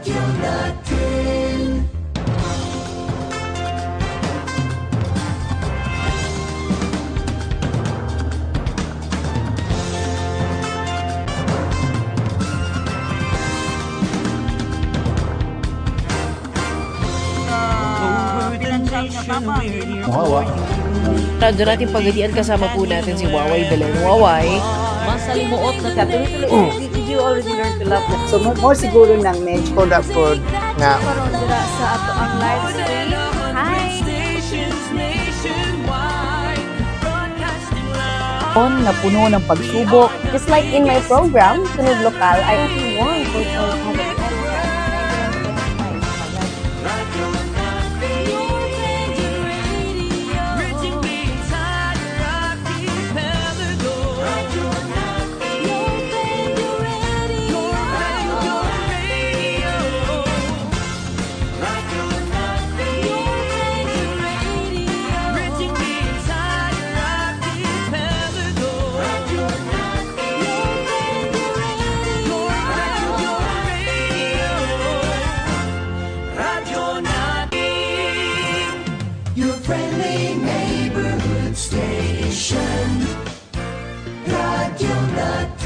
Radyo natin. Wawa. Radyo natin pagadian kasama po natin si Waway Belen. Waway, Masalimuot na ka. Tuloy-tuloy. Did you already learn to love that? So mo siguro ng medyo na po nga Karon dira sa ato ang live stream. Hi. on na puno ng pagsubok. Just like in my program, Tunog Lokal, I only want to have it. Your friendly neighborhood station. Radyo natin.